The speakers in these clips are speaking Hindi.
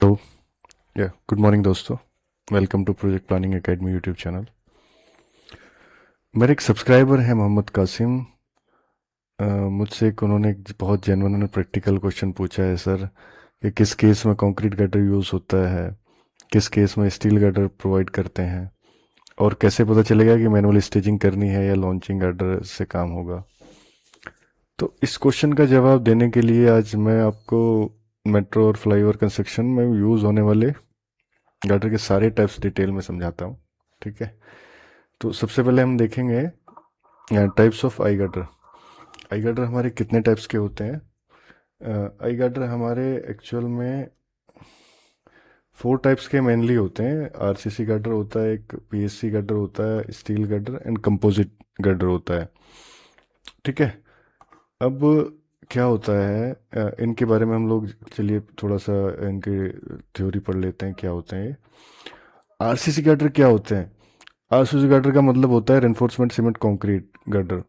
तो गुड मॉर्निंग दोस्तों। Welcome to project planning academy YouTube channel. मेरे एक सब्सक्राइबर हैं मोहम्मद कासिम। मुझसे एक उन्होंने एक बहुत जेन्युइन और प्रैक्टिकल क्वेश्चन पूछा है सर, कि किस केस में कंक्रीट गटर यूज़ होता है, किस केस में स्टील गटर प्रोवाइड करते हैं, और कैसे पता चलेगा कि मैनुअल स्टेजिंग करनी है या लॉन्चिंग गटर से काम होगा। तो इस क्वेश्चन का जवाब देने के लिए आज मैं आपको मेट्रो और फ्लाईओवर कंस्ट्रक्शन में यूज़ होने वाले गटर के सारे टाइप्स डिटेल में समझाता हूँ। ठीक है, तो सबसे पहले हम देखेंगे types of I gutter. I gutter हमारे कितने टाइप्स के होते हैं? आई गटर हमारे एक्चुअल में फोर टाइप्स के मेनली होते हैं। आरसीसी गटर होता है, एक पीएससी गटर होता है, steel gutter and composite gutter होता है। ठीक है, अब क्या होता है इनके बारे में हम लोग चलिए थोड़ा सा इनके थ्योरी पढ़ लेते हैं, क्या होते हैं। आरसीसी गटर क्या होते हैं? आरसीसी गटर का मतलब होता है रेनफोर्समेंट सीमेंट कंक्रीट गटर।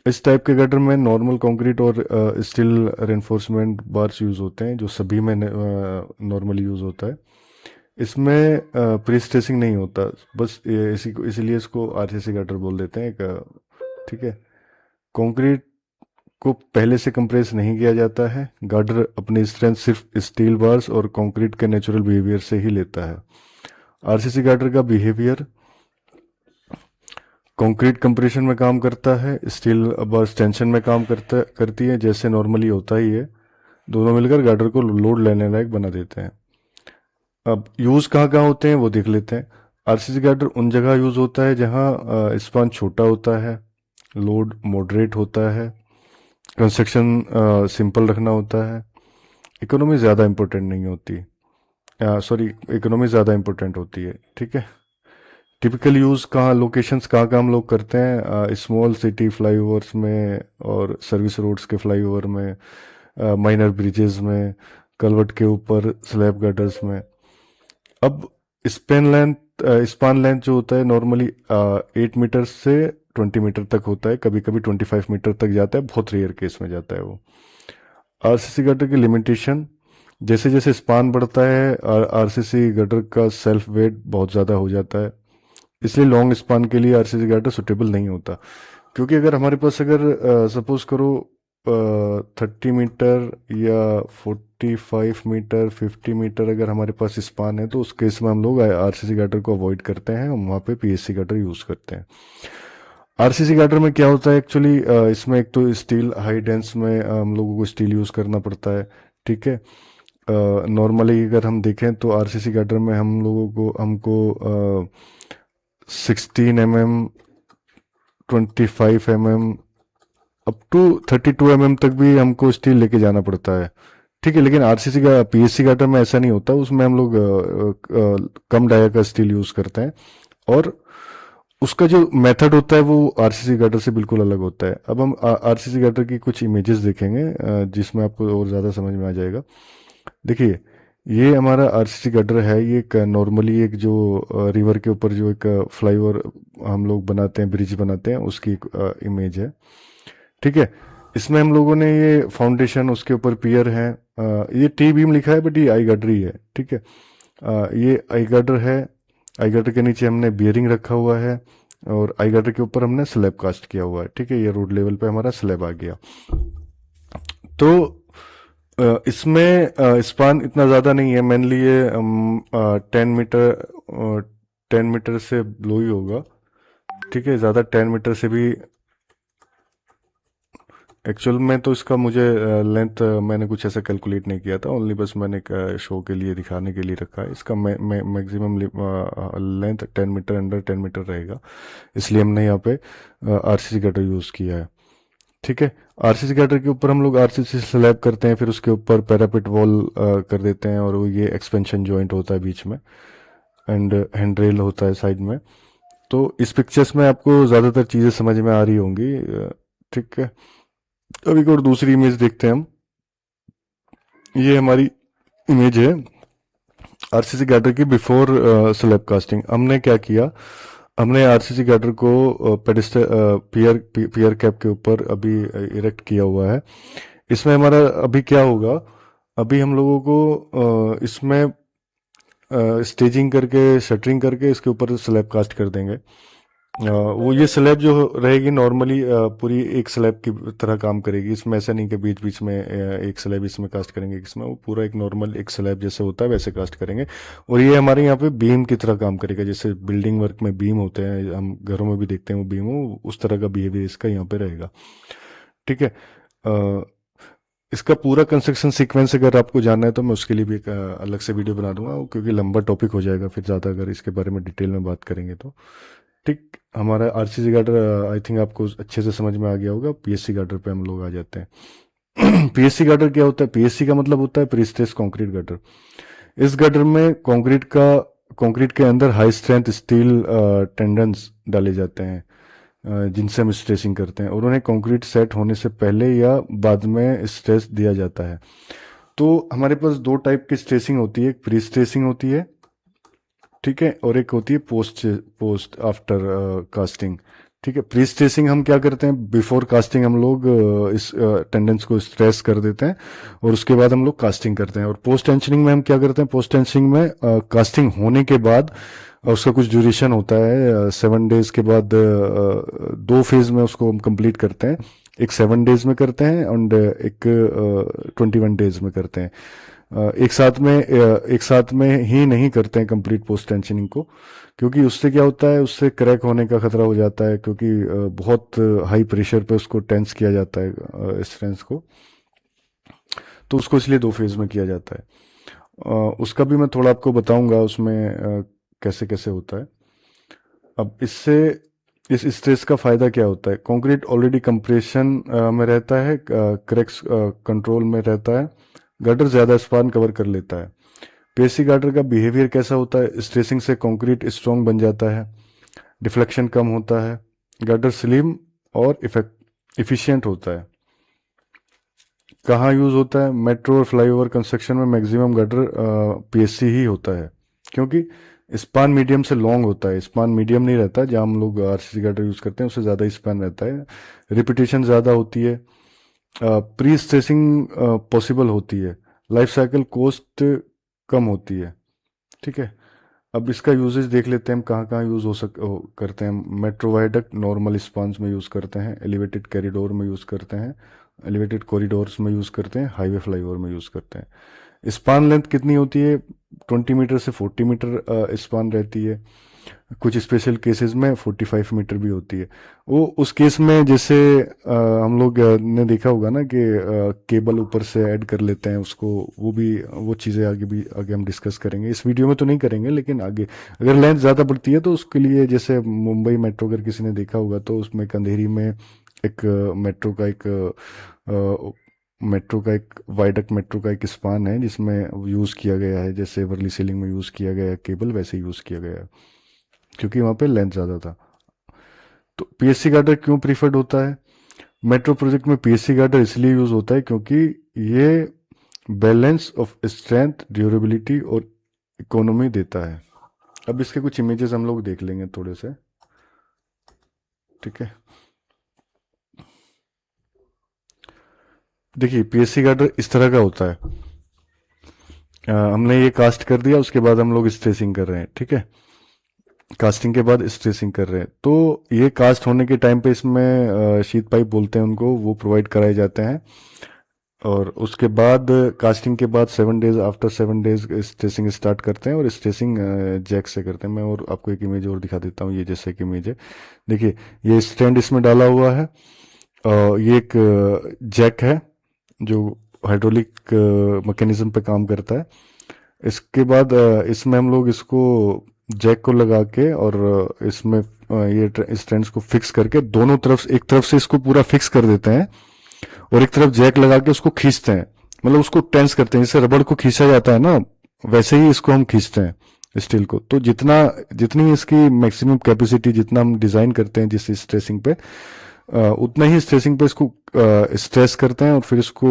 इस टाइप के गटर में नॉर्मल कंक्रीट और स्टील रेनफोर्समेंट बार्स यूज़ होते हैं, जो सभी में नॉर्मली यूज़ होता है। इसमें प्री स्ट्रेसिंग नहीं होता, बस इसी को इसीलिए इसको आरसीसी गटर बोल देते हैं। ठीक है, कंक्रीट को पहले से कंप्रेस नहीं किया जाता है। गार्डर अपनी स्ट्रेंथ सिर्फ स्टील बार्स और कंक्रीट के नेचुरल बिहेवियर से ही लेता है। आरसीसी गार्डर का बिहेवियर कंक्रीट कंप्रेशन में काम करता है, स्टील बार्स टेंशन में काम करती है, जैसे नॉर्मली होता ही है। दोनों मिलकर गार्डर को लोड लेने लायक बना देते हैं। अब यूज़ कहाँ कहाँ होते हैं वो देख लेते हैं। आरसीसी गार्डर उन जगह यूज़ होता है जहाँ स्पान छोटा होता है, लोड मॉडरेट होता है, कंस्ट्रक्शन सिंपल रखना होता है, इकोनॉमी ज़्यादा इम्पोर्टेंट नहीं होती। सॉरी, इकोनॉमी ज़्यादा इम्पोर्टेंट होती है। ठीक है, टिपिकल यूज़ कहाँ, लोकेशंस कहाँ कहाँ हम लोग करते हैं? स्मॉल सिटी फ्लाईओवर्स में और सर्विस रोड्स के फ्लाईओवर में, माइनर ब्रिजेस में, कलवर्ट के ऊपर, स्लैब गटर्स में। अब स्पान लेंथ जो होता है नॉर्मली 8 मीटर से 20 मीटर तक होता है, कभी कभी 25 मीटर तक जाता है, बहुत रेयर केस में जाता है वो। आरसीसी गटर की लिमिटेशन, जैसे जैसे स्पान बढ़ता है आरसीसी गटर का सेल्फ वेट बहुत ज़्यादा हो जाता है, इसलिए लॉन्ग स्पान के लिए आरसीसी गटर सुटेबल नहीं होता। क्योंकि अगर हमारे पास अगर सपोज करो 30 मीटर या 45 मीटर 50 मीटर अगर हमारे पास स्पान है, तो उस केस में हम लोग आरसीसी गटर को अवॉइड करते हैं, हम वहाँ पे पीएससी गटर यूज़ करते हैं। आरसीसी गटर में क्या होता है एक्चुअली, इसमें एक तो स्टील हाई डेंस में हम लोगों को स्टील यूज़ करना पड़ता है। ठीक है, नॉर्मली अगर हम देखें तो आरसीसी गटर में हम लोगों को हमको 16 mm, 25 mm, up to 32 mm तक भी हमको स्टील लेके जाना पड़ता है। ठीक है, लेकिन आरसीसी का पीएससी गाटर में ऐसा नहीं होता, उसमें हम लोग कम डाया का स्टील यूज करते हैं, और उसका जो मेथड होता है वो आरसीसी गाटर से बिल्कुल अलग होता है। अब हम आरसीसी गाटर की कुछ इमेजेस देखेंगे जिसमें आपको और ज़्यादा समझ में आ जाएगा। देखिए, ये हमारा आरसीसी गटर है। ये एक नॉर्मली एक जो रिवर के ऊपर जो एक फ्लाईओवर हम लोग बनाते हैं, ब्रिज बनाते हैं, उसकी एक इमेज है। ठीक है, इसमें हम लोगों ने ये फाउंडेशन, उसके ऊपर पियर है, ये टी बीम लिखा है बट ये आई गार्डर ही है। ठीक है, ये आई गार्डर है। आई गार्डर के नीचे हमने बियरिंग रखा हुआ है, और आई गार्डर के ऊपर हमने स्लैब कास्ट किया हुआ है। ठीक है, ये रोड लेवल पे हमारा स्लैब आ गया। तो इसमें स्पान इतना ज़्यादा नहीं है, मेनली ये 10 मीटर से लो ही होगा। ठीक है, ज़्यादा 10 मीटर से भी एक्चुअल में तो इसका मुझे लेंथ मैंने कुछ ऐसा कैलकुलेट नहीं किया था, ओनली बस मैंने शो के लिए दिखाने के लिए रखा है। इसका maximum length 10 metre, under 10 metre रहेगा, इसलिए हमने यहाँ पे आरसीसी गटर यूज़ किया है। ठीक है, आरसीसी गटर के ऊपर हम लोग आरसीसी स्लैब करते हैं, फिर उसके ऊपर पैरापिट वॉल कर देते हैं, और वो ये एक्सपेंशन जॉइंट होता है बीच में, एंड हैंड रेल होता है साइड में। तो इस पिक्चर्स में आपको ज़्यादातर चीज़ें समझ में आ रही होंगी। ठीक है, अब एक और दूसरी इमेज देखते हैं हम। ये हमारी इमेज है आरसीसी गैडर की बिफोर स्लैब कास्टिंग। हमने क्या किया, हमने आरसीसी गैडर को पेडिस्टल पियर पियर कैप के ऊपर अभी इरेक्ट किया हुआ है। इसमें हमारा अभी क्या होगा, अभी हम लोगों को इसमें स्टेजिंग करके शटरिंग करके इसके ऊपर स्लैब कास्ट कर देंगे। वो ये स्लैब जो रहेगी नॉर्मली पूरी एक स्लैब की तरह काम करेगी। इसमें ऐसा नहीं कि बीच बीच में एक स्लैब इसमें कास्ट करेंगे, इसमें वो पूरा एक नॉर्मल एक स्लैब जैसे होता है वैसे कास्ट करेंगे। और ये हमारे यहाँ पे बीम की तरह काम करेगा, जैसे बिल्डिंग वर्क में बीम होते हैं, हम घरों में भी देखते हैं वो बीम, हो उस तरह का बिहेवियर इसका यहाँ पे रहेगा। ठीक है। अ, इसका पूरा कंस्ट्रक्शन सीक्वेंस अगर आपको जानना है तो मैं उसके लिए भी एक अलग से वीडियो बना दूंगा, क्योंकि लंबा टॉपिक हो जाएगा फिर ज़्यादा अगर इसके बारे में डिटेल में बात करेंगे तो। ठीक। हमारा आरसीसी गार्डर आई थिंक आपको अच्छे से समझ में आ गया होगा। पीएससी गार्डर पे हम लोग आ जाते हैं। पीएससी गार्डर क्या होता है? पीएससी का मतलब होता है प्री स्ट्रेस कंक्रीट गार्डर। इस गार्डर में कंक्रीट के अंदर हाई स्ट्रेंथ स्टील टेंडन्स डाले जाते हैं, जिनसे हम स्ट्रेसिंग करते हैं, और उन्हें कंक्रीट सेट होने से पहले या बाद में स्ट्रेस दिया जाता है। तो हमारे पास दो टाइप की स्ट्रेसिंग होती है, एक प्री स्ट्रेसिंग होती है, ठीक है, और एक होती है पोस्ट पोस्ट आफ्टर कास्टिंग। ठीक है। प्री स्ट्रेसिंग हम क्या करते हैं, बिफोर कास्टिंग हम लोग इस टेंडेंस को स्ट्रेस कर देते हैं, और उसके बाद हम लोग कास्टिंग करते हैं। और पोस्ट टेंशनिंग में हम क्या करते हैं, पोस्ट टेंशनिंग में कास्टिंग होने के बाद उसका कुछ ड्यूरेशन होता है, 7 डेज के बाद दो फेज में उसको हम कंप्लीट करते हैं। एक 7 डेज में करते हैं एंड एक 21 डेज में करते हैं। एक साथ में ही नहीं करते हैं कंप्लीट पोस्ट टेंशनिंग को, क्योंकि उससे क्या होता है, उससे क्रैक होने का खतरा हो जाता है, क्योंकि बहुत हाई प्रेशर पे उसको टेंस किया जाता है स्ट्रेंथ को। तो उसको इसलिए दो फेज में किया जाता है। उसका भी मैं थोड़ा आपको बताऊंगा उसमें कैसे कैसे होता है। अब इस स्ट्रेस का फायदा क्या होता है? कंक्रीट ऑलरेडी कंप्रेशन में रहता है, क्रैक्स कंट्रोल में रहता है, गटर ज्यादा स्पान कवर कर लेता है। पीएससी गार्डर का बिहेवियर कैसा होता है? स्ट्रेसिंग से कंक्रीट स्ट्रांग बन जाता है, डिफ्लेक्शन कम होता है, गार्डर स्लिम और इफिशिएंट होता है। कहाँ यूज होता है? मेट्रो और फ्लाईओवर कंस्ट्रक्शन में मैक्सिमम गार्डर पीएससी ही होता है, क्योंकि स्पान मीडियम से लॉन्ग होता है। स्पान मीडियम नहीं रहता जहाँ हम लोग आरसीसी गार्डर यूज करते हैं, उससे ज़्यादा स्पान रहता है, रिपीटेशन ज़्यादा होती है, प्री स्ट्रेसिंग पॉसिबल होती है, लाइफ साइकिल कॉस्ट कम होती है। ठीक है। अब इसका यूजेज देख लेते हैं हम कहाँ कहाँ यूज करते हैं। मेट्रो वायडक्ट नॉर्मल स्पान्स में यूज करते हैं, एलिवेटेड कॉरिडोर में यूज करते हैं, एलिवेटेड कॉरिडोर्स में यूज करते हैं, हाईवे फ्लाईओवर में यूज करते हैं। स्पान लेंथ कितनी होती है? 20 मीटर से 40 मीटर स्पान रहती है। कुछ स्पेशल केसेस में 45 मीटर भी होती है। वो उस केस में जैसे हम लोग ने देखा होगा ना कि केबल ऊपर से ऐड कर लेते हैं उसको, वो भी वो चीज़ें आगे हम डिस्कस करेंगे। इस वीडियो में तो नहीं करेंगे, लेकिन आगे अगर लेंथ ज़्यादा बढ़ती है तो उसके लिए, जैसे मुंबई मेट्रो अगर किसी ने देखा होगा तो उसमें एक अंधेरी में एक मेट्रो का एक वाइडक्ट मेट्रो का एक स्पान है जिसमें यूज़ किया गया है, जैसे वर्ली सीलिंग में यूज़ किया गया है केबल, वैसे यूज़ किया गया है, क्योंकि वहाँ पे लेंथ ज़्यादा था। तो पीएससी गार्डर क्यों प्रीफर्ड होता है? मेट्रो प्रोजेक्ट में पीएससी गार्डर इसलिए यूज होता है क्योंकि ये बैलेंस ऑफ स्ट्रेंथ, ड्यूरेबिलिटी और इकोनॉमी देता है। अब इसके कुछ इमेजेस हम लोग देख लेंगे थोड़े से। ठीक है। देखिए पीएससी गार्डर इस तरह का होता है। हमने ये कास्ट कर दिया, उसके बाद हम लोग स्ट्रेसिंग कर रहे हैं। ठीक है। कास्टिंग के बाद स्ट्रेसिंग कर रहे हैं, तो ये कास्ट होने के टाइम पे इसमें शीट पाइप बोलते हैं उनको, वो प्रोवाइड कराए जाते हैं। और उसके बाद कास्टिंग के बाद 7 days, after 7 days stressing start करते हैं, और स्ट्रेसिंग जैक से करते हैं। मैं और आपको एक इमेज और दिखा देता हूँ, ये जैसे एक इमेज है। देखिए ये स्टैंड इसमें डाला हुआ है, और ये एक जैक है जो हाइड्रोलिक मैकेनिज्म पे काम करता है। इसके बाद इसमें हम लोग इसको जैक को लगा के, और इसमें ये स्टैंड्स को फिक्स करके दोनों तरफ, एक तरफ से इसको पूरा फिक्स कर देते हैं और एक तरफ जैक लगा के उसको खींचते हैं, मतलब उसको टेंस करते हैं, जैसे रबड़ को खींचा जाता है ना, वैसे ही इसको हम खींचते हैं स्टील को। तो जितनी इसकी मैक्सिमम कैपेसिटी, जितना हम डिजाइन करते हैं जिस स्ट्रेसिंग पे, उतना ही स्ट्रेसिंग पे इसको स्ट्रेस करते हैं, और फिर इसको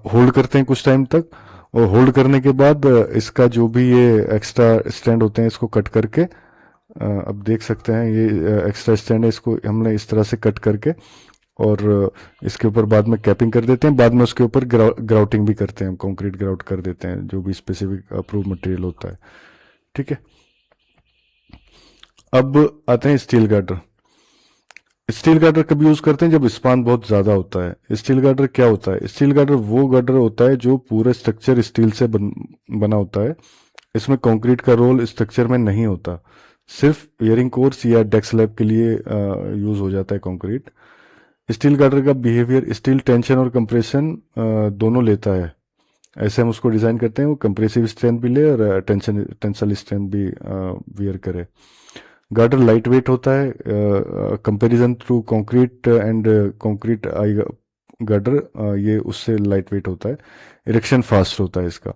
होल्ड करते हैं कुछ टाइम तक। और होल्ड करने के बाद इसका जो भी ये एक्स्ट्रा स्टैंड होते हैं इसको कट करके, अब देख सकते हैं ये एक्स्ट्रा स्टैंड है, इसको हमने इस तरह से कट करके और इसके ऊपर बाद में कैपिंग कर देते हैं, बाद में उसके ऊपर ग्राउटिंग भी करते हैं, कंक्रीट ग्राउट कर देते हैं, जो भी स्पेसिफिक अप्रूव मटेरियल होता है। ठीक है। अब आते हैं स्टील गार्डर। स्टील गार्डर कब यूज करते हैं? जब स्पान बहुत ज्यादा होता है। स्टील गार्डर क्या होता है? स्टील गार्डर वो गार्डर होता है जो पूरा स्ट्रक्चर स्टील से बना होता है। इसमें कंक्रीट का रोल स्ट्रक्चर में नहीं होता, सिर्फ बियरिंग कोर्स या डेक स्लैब के लिए यूज हो जाता है कंक्रीट। स्टील गार्डर का बिहेवियर स्टील टेंशन और कंप्रेशन दोनों लेता है। ऐसे हम उसको डिजाइन करते हैं वो कंप्रेसिव स्ट्रेंथ भी ले और टेंसल स्ट्रेंथ भी वियर करे। गार्डर लाइट वेट होता है comparison to concrete and concrete I girder, ये उससे लाइट वेट होता है। इरेक्शन फास्ट होता है इसका।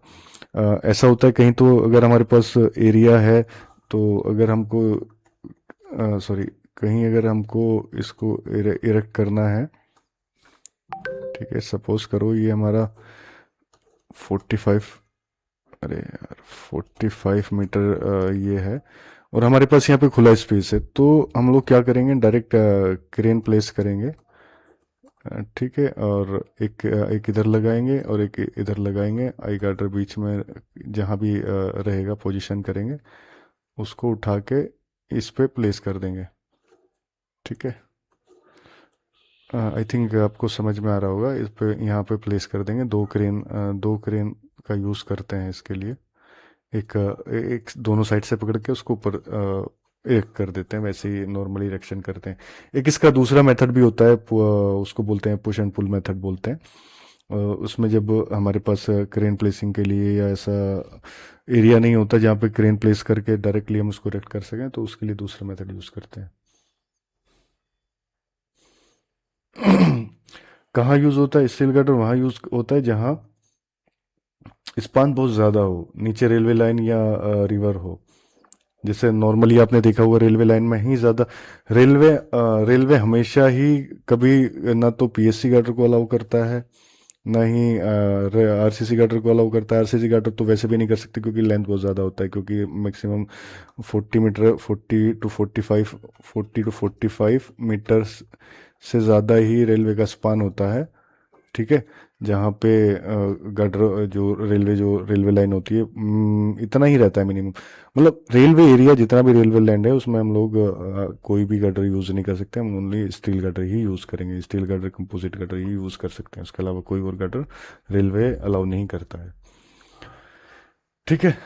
ऐसा होता है कहीं तो अगर हमारे पास एरिया है, तो अगर हमको सॉरी कहीं अगर हमको इसको इरेक्ट करना है, ठीक है, सपोज करो ये हमारा 45, अरे यार 45 मीटर ये है, और हमारे पास यहाँ पे खुला स्पेस है, तो हम लोग क्या करेंगे, डायरेक्ट क्रेन प्लेस करेंगे। ठीक है, और एक इधर लगाएंगे और एक इधर लगाएंगे, आई गार्डर बीच में जहाँ भी रहेगा पोजीशन करेंगे, उसको उठा के इस पे प्लेस कर देंगे। ठीक है, आई थिंक आपको समझ में आ रहा होगा। इस पे यहाँ पे प्लेस कर देंगे। दो क्रेन का यूज़ करते हैं इसके लिए। एक दोनों साइड से पकड़ के उसको ऊपर एक कर देते हैं, वैसे ही नॉर्मली इरेक्शन करते हैं। एक इसका दूसरा मेथड भी होता है, उसको बोलते हैं पुश एंड पुल मेथड बोलते हैं। उसमें जब हमारे पास क्रेन प्लेसिंग के लिए या ऐसा एरिया नहीं होता जहाँ पे क्रेन प्लेस करके डायरेक्टली हम उसको इरेक्ट कर सकें, तो उसके लिए दूसरा मेथड यूज़ करते हैं। कहाँ यूज़ होता है स्टील गार्डर? वहाँ यूज़ होता है जहाँ स्पान बहुत ज़्यादा हो, नीचे रेलवे लाइन या रिवर हो। जैसे नॉर्मली आपने देखा होगा रेलवे लाइन में ही ज़्यादा रेलवे हमेशा ही कभी ना तो पीएससी गार्डर को अलाउ करता है, ना ही आरसीसी गार्डर को अलाउ करता है। आरसीसी गार्डर तो वैसे भी नहीं कर सकते क्योंकि लेंथ बहुत ज़्यादा होता है, क्योंकि मैक्सिमम 40 मीटर, 40 टू 45 मीटर से ज़्यादा ही रेलवे का स्पान होता है। ठीक है, जहाँ पे गटर जो रेलवे लाइन होती है, इतना ही रहता है मिनिमम। मतलब रेलवे एरिया जितना भी रेलवे लैंड है उसमें हम लोग कोई भी गटर यूज़ नहीं कर सकते, हम ओनली स्टील गटर ही यूज़ करेंगे। स्टील गटर कंपोजिट गटर ही यूज़ कर सकते हैं, उसके अलावा कोई और गटर रेलवे अलाउ नहीं करता है। ठीक है,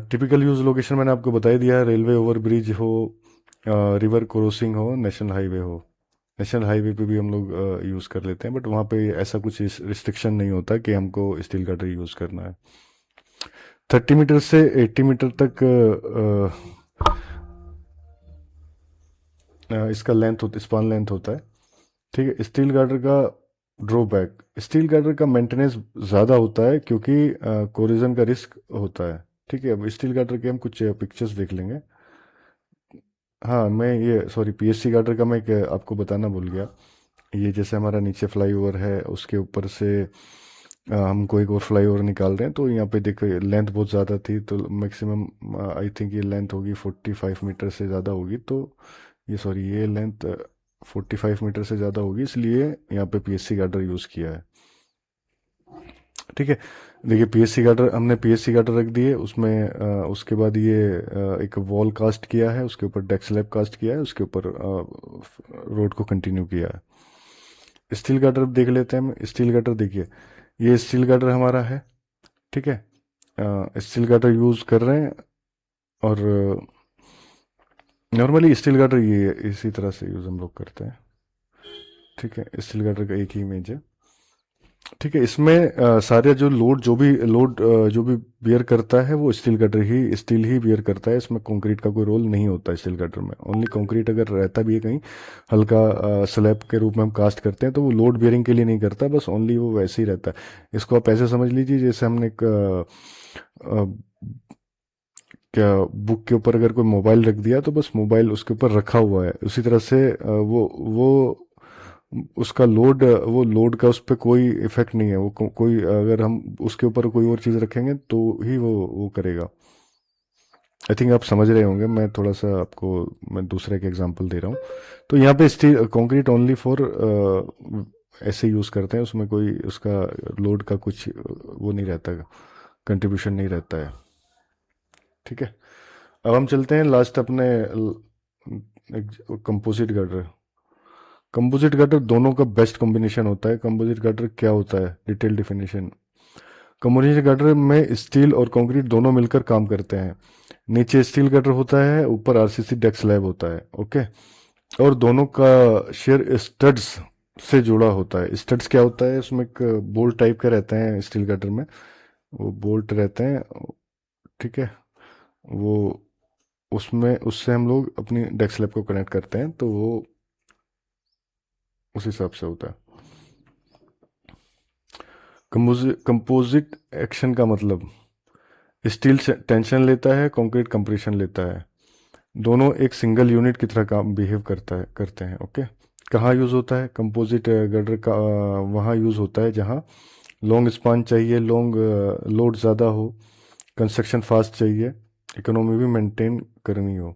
टिपिकल यूज लोकेशन मैंने आपको बता ही दिया है। रेलवे ओवर ब्रिज हो, रिवर क्रॉसिंग हो, नेशनल हाईवे हो। नेशनल हाईवे पे भी हम लोग यूज़ कर लेते हैं, बट वहाँ पे ऐसा कुछ रिस्ट्रिक्शन नहीं होता कि हमको स्टील गार्डर यूज़ करना है। 30 मीटर से 80 मीटर तक इसका स्पान लेंथ होता है। ठीक है, स्टील गार्डर का ड्रॉबैक, स्टील गार्डर का मेंटेनेंस ज़्यादा होता है क्योंकि कोरिजन का रिस्क होता है। ठीक है, अब स्टील गार्डर के हम कुछ पिक्चर्स देख लेंगे। हाँ, मैं ये सॉरी पीएससी गार्डर का मैं एक आपको बताना भूल गया। ये जैसे हमारा नीचे फ्लाईओवर है, उसके ऊपर से हम कोई और फ्लाईओवर निकाल रहे हैं, तो यहाँ पे देखो लेंथ बहुत ज़्यादा थी, तो मैक्सिमम आई थिंक ये लेंथ होगी 45 मीटर से ज़्यादा होगी, तो ये लेंथ 45 मीटर से ज़्यादा होगी, इसलिए यहाँ पे पीएससी गार्डर यूज़ किया है। ठीक है, देखिए पीएससी गार्डर, हमने पीएससी गार्डर रख दिए उसमें, उसके बाद ये एक वॉल कास्ट किया है, उसके ऊपर डेक स्लैब कास्ट किया है, उसके ऊपर रोड को कंटिन्यू किया है। स्टील गार्डर देख लेते हैं हम। स्टील गार्डर देखिए, ये स्टील गार्डर हमारा है। ठीक है, स्टील गार्डर यूज़ कर रहे हैं, और नॉर्मली स्टील गार्डर ये इसी तरह से यूज़ हम लोग करते हैं। ठीक है, स्टील गार्डर का एक ही इमेज है। ठीक है, इसमें सारे जो भी बियर करता है वो स्टील ही बियर करता है। इसमें कंक्रीट का कोई रोल नहीं होता स्टील गार्डर में। ओनली कंक्रीट अगर रहता भी है कहीं हल्का स्लैब के रूप में हम कास्ट करते हैं, तो वो लोड बियरिंग के लिए नहीं करता, बस ओनली वो वैसे ही रहता है। इसको आप ऐसे समझ लीजिए जैसे हमने एक क्या बुक के ऊपर अगर कोई मोबाइल रख दिया, तो बस मोबाइल उसके ऊपर रखा हुआ है, उसी तरह से वो उसका लोड, वो लोड का उस पर कोई इफेक्ट नहीं है। कोई अगर हम उसके ऊपर कोई और चीज़ रखेंगे तो ही वो करेगा। आई थिंक आप समझ रहे होंगे, मैं थोड़ा सा आपको, मैं दूसरे के एग्जांपल दे रहा हूँ। तो यहाँ पे स्टील कंक्रीट ओनली फॉर ऐसे यूज़ करते हैं, उसमें कोई उसका लोड का कुछ वो नहीं रहता, कंट्रीब्यूशन नहीं रहता है। ठीक है, अब हम चलते हैं लास्ट अपने कंपोजिट गर्डर। कंपोजिट गर्डर दोनों का बेस्ट कॉम्बिनेशन होता है। कंपोजिट गर्डर क्या होता है, डिटेल डिफिनेशन। कंपोजिट गर्डर में स्टील और कंक्रीट दोनों मिलकर काम करते हैं। नीचे स्टील गर्डर होता है, ऊपर आरसीसी डेक स्लैब होता है। ओके, और दोनों का शेयर स्टड्स से जुड़ा होता है। स्टड्स क्या होता है, उसमें एक बोल्ट टाइप का रहते हैं स्टील गर्डर में, वो बोल्ट रहते हैं। ठीक है, वो उसमें उससे हम लोग अपनी डेक स्लैब को कनेक्ट करते हैं, तो वो उस हिसाब से होता है। कंपोजिट एक्शन का मतलब, स्टील टेंशन लेता है, कंक्रीट कंप्रेशन लेता है। दोनों एक सिंगल यूनिट की तरह काम बिहेव करते हैं। ओके, कहाँ यूज़ होता है कंपोजिट गर्डर का, वहाँ यूज़ होता है जहाँ लॉन्ग स्पान चाहिए, लॉन्ग लोड ज़्यादा हो, कंस्ट्रक्शन फास्ट चाहिए, इकोनॉमी भी मेंटेन करनी हो।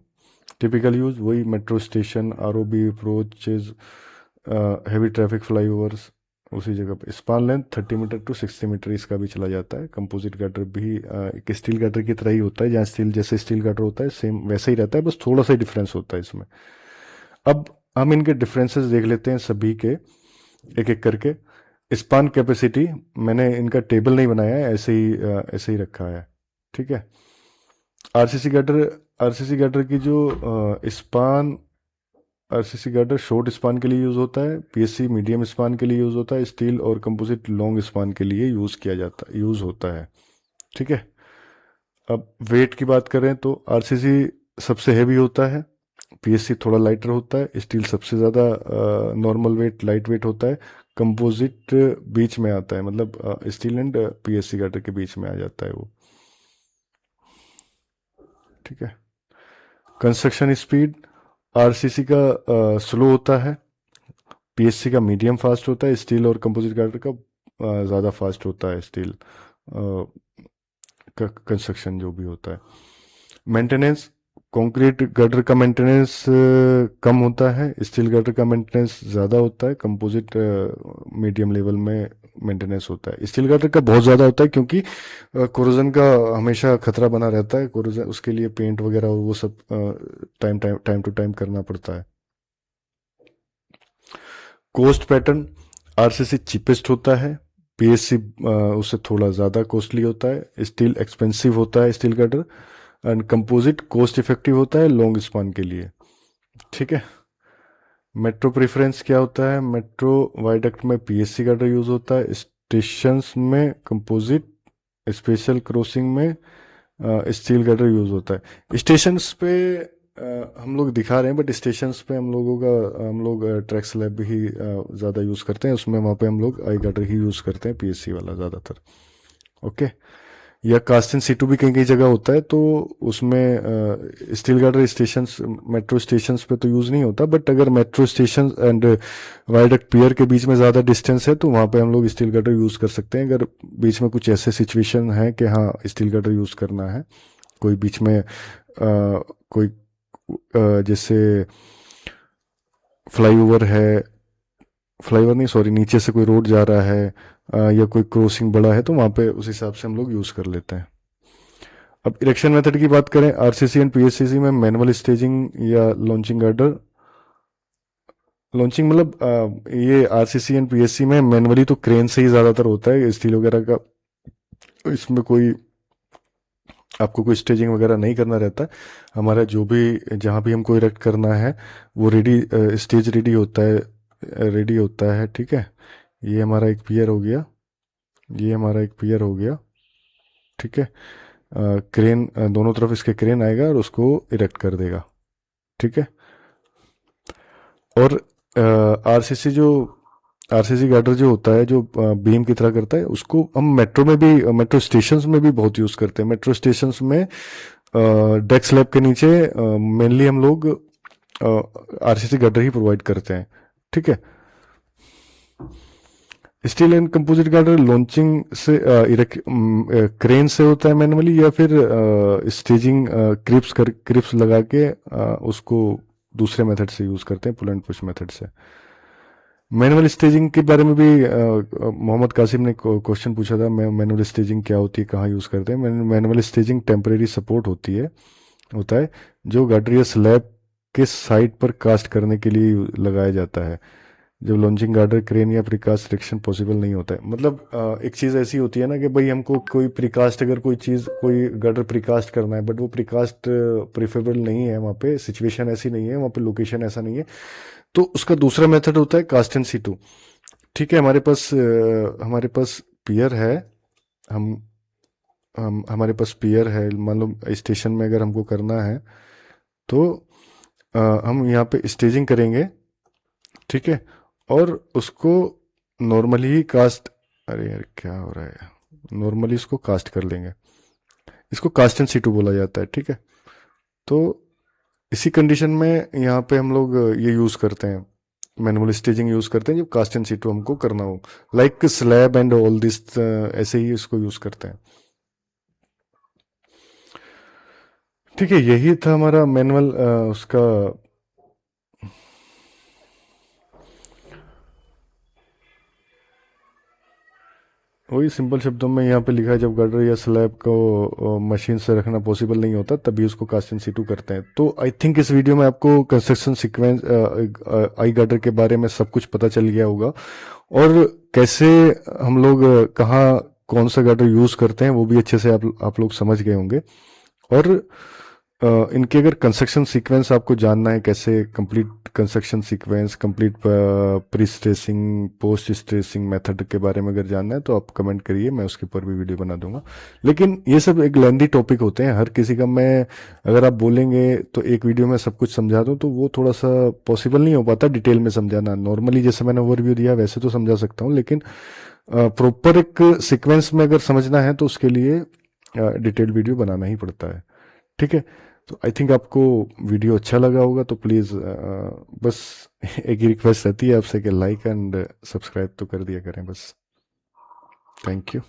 टिपिकल यूज़ वही metro station, ROB approaches, heavy traffic flyovers, उसी जगह पे। Span length 30 metre to 60 metre इसका भी चला जाता है। कंपोजिट गाटर भी एक स्टील गाटर की तरह ही होता है, जहाँ स्टील जैसे स्टील गाटर होता है सेम वैसा ही रहता है, बस थोड़ा सा डिफरेंस होता है इसमें। अब हम इनके डिफरेंसेस देख लेते हैं सभी के, एक एक करके। स्पान कैपेसिटी, मैंने इनका टेबल नहीं बनाया है, ऐसे ही रखा है। ठीक है, आरसीसी गाटर, आरसीसी गाटर की जो span, RCC girder short span के लिए यूज होता है, पीएससी मीडियम स्पान के लिए यूज होता है, स्टील और कंपोजिट लॉन्ग स्पान के लिए यूज होता है। ठीक है, अब वेट की बात करें तो आरसीसी सबसे हैवी होता है, पीएससी थोड़ा लाइटर होता है, स्टील सबसे ज़्यादा नॉर्मल वेट लाइट वेट होता है, कंपोजिट बीच में आता है, मतलब स्टील एंड पीएससी गार्डर के बीच में आ जाता है वो। ठीक है, कंस्ट्रक्शन स्पीड, आरसीसी का स्लो होता है, पीएससी का मीडियम फास्ट होता है, स्टील और कंपोजिट गार्डर का ज़्यादा फास्ट होता है, स्टील का कंस्ट्रक्शन जो भी होता है। मेंटेनेंस, कंक्रीट गार्डर का मेंटेनेंस कम होता है, स्टील गार्डर का मेंटेनेंस ज़्यादा होता है, कंपोजिट मीडियम लेवल में मेंटेनेंस होता है। स्टील गार्डर का बहुत ज़्यादा होता है क्योंकि कोरोजन का हमेशा खतरा बना रहता है, कोरोजन उसके लिए पेंट वगैरह और वो सब टाइम टू टाइम करना पड़ता है। कॉस्ट पैटर्न, आरसीसी चीपेस्ट होता है, पीएससी उससे थोड़ा ज़्यादा कॉस्टली होता है, स्टील एक्सपेंसिव होता है steel girder, and composite cost effective होता है लॉन्ग स्पान के लिए। ठीक है, मेट्रो प्रेफरेंस क्या होता है, मेट्रो वायडक्ट में पीएससी गार्डर यूज होता है, स्टेशंस में कंपोजिट, स्पेशल क्रॉसिंग में स्टील गार्डर यूज होता है। स्टेशंस पे हम लोग दिखा रहे हैं, बट स्टेशंस पे हम लोग ट्रैक स्लैब ही ज़्यादा यूज़ करते हैं, उसमें वहाँ पे हम लोग आई गार्डर ही यूज़ करते हैं, पीएससी वाला ज़्यादातर। ओके, या कास्टिन सीटू भी कहीं कहीं जगह होता है, तो उसमें steel girder stations, metro stations पे तो यूज़ नहीं होता, बट अगर मेट्रो स्टेशन एंड वायडक्ट पियर के बीच में ज़्यादा डिस्टेंस है तो वहाँ पे हम लोग स्टील गार्डर यूज़ कर सकते हैं, अगर बीच में कुछ ऐसे सिचुएशन है कि हाँ स्टील गार्डर यूज़ करना है, कोई बीच में कोई जैसे फ्लाईओवर है, फ्लाईओवर नहीं सॉरी, नीचे से कोई रोड जा रहा है या कोई क्रॉसिंग बड़ा है, तो वहाँ पे उस हिसाब से हम लोग यूज़ कर लेते हैं। अब इरेक्शन मेथड की बात करें, आरसीसी एंड पीएससीसी में मैनुअल स्टेजिंग या लॉन्चिंग गार्डर, लॉन्चिंग मतलब ये आरसीसी एंड पीएससी में मैनुअली तो क्रेन से ही ज़्यादातर होता है स्टील वगैरह का, इसमें कोई आपको कोई स्टेजिंग वगैरह नहीं करना रहता। हमारा जो भी जहाँ भी हमको इरेक्ट करना है वो रेडी, स्टेज रेडी होता है। ठीक है, ये हमारा एक पियर हो गया, ये हमारा एक पियर हो गया। ठीक है, क्रेन दोनों तरफ इसके क्रेन आएगा और उसको इरेक्ट कर देगा। ठीक है, और आरसीसी जो आरसीसी गार्डर जो होता है, जो बीम की तरह करता है, उसको हम मेट्रो में भी, मेट्रो स्टेशंस में भी बहुत यूज़ करते हैं। मेट्रो स्टेशंस में डेक स्लैब के नीचे मेनली हम लोग आरसीसी गार्डर ही प्रोवाइड करते हैं। ठीक है, steel and composite girder launching से क्रेन से होता है मैनुअली, या फिर स्टेजिंग क्रिप्स लगा के उसको दूसरे मेथड से यूज करते हैं, पुल एंड पुश मेथड से। मैनुअल स्टेजिंग के बारे में भी मोहम्मद कासिम ने क्वेश्चन पूछा था, मैनुअल स्टेजिंग क्या होती है, कहाँ यूज करते हैं। मैनुअल स्टेजिंग टेम्परेरी सपोर्ट होता है जो गार्डर या स्लैब के साइड पर कास्ट करने के लिए लगाया जाता है जब लॉन्चिंग गार्डर क्रेन या प्रीकास्ट सिलेक्शन पॉसिबल नहीं होता है। मतलब एक चीज़ ऐसी होती है ना कि भाई हमको कोई प्रीकास्ट, अगर कोई गार्डर प्रीकास्ट करना है, बट वो प्रीकास्ट प्रीफरेबल नहीं है, वहाँ पे सिचुएशन ऐसी नहीं है, वहाँ पे लोकेशन ऐसा नहीं है, तो उसका दूसरा मेथड होता है कास्ट एंड सीटू। ठीक है, हमारे पास पियर है, हम हमारे पास पियर है, मान लो स्टेशन में अगर हमको करना है तो हम यहाँ पे स्टेजिंग करेंगे, ठीक है, और उसको नॉर्मली ही कास्ट, अरे यार क्या हो रहा है, नॉर्मली इसको कास्ट कर लेंगे, इसको कास्ट एंड सीटू बोला जाता है, ठीक है। तो इसी कंडीशन में यहाँ पे हम लोग ये यूज करते हैं, मैनुअल स्टेजिंग यूज करते हैं जब कास्ट एंड सीटू हमको करना हो, like slab and all this, ऐसे ही इसको यूज करते हैं। ठीक है, यही था हमारा मैनुअल उसका। वही सिंपल शब्दों में यहाँ पे लिखा है, जब गर्डर या स्लैब को मशीन से रखना पॉसिबल नहीं होता तभी उसको कास्ट इन सीटू करते हैं। तो आई थिंक इस वीडियो में आपको कंस्ट्रक्शन सीक्वेंस आई गर्डर के बारे में सब कुछ पता चल गया होगा, और कैसे हम लोग कहाँ कौन सा गर्डर यूज करते हैं वो भी अच्छे से आप लोग समझ गए होंगे। और इनके अगर कंस्ट्रक्शन सीक्वेंस आपको जानना है, कैसे complete construction sequence, complete pre stressing post stressing method के बारे में अगर जानना है तो आप कमेंट करिए, मैं उसके ऊपर भी वीडियो बना दूंगा। लेकिन ये सब एक लेंदी टॉपिक होते हैं, हर किसी का मैं, अगर आप बोलेंगे तो एक वीडियो में सब कुछ समझा दूं तो वो थोड़ा सा पॉसिबल नहीं हो पाता डिटेल में समझाना। नॉर्मली जैसे मैंने ओवरव्यू दिया वैसे तो समझा सकता हूँ, लेकिन प्रॉपर एक सीक्वेंस में अगर समझना है तो उसके लिए डिटेल वीडियो बनाना ही पड़ता है। ठीक है, तो आई थिंक आपको वीडियो अच्छा लगा होगा, तो प्लीज़ बस एक ही रिक्वेस्ट रहती है आपसे कि लाइक एंड सब्सक्राइब तो कर दिया करें बस। Thank you.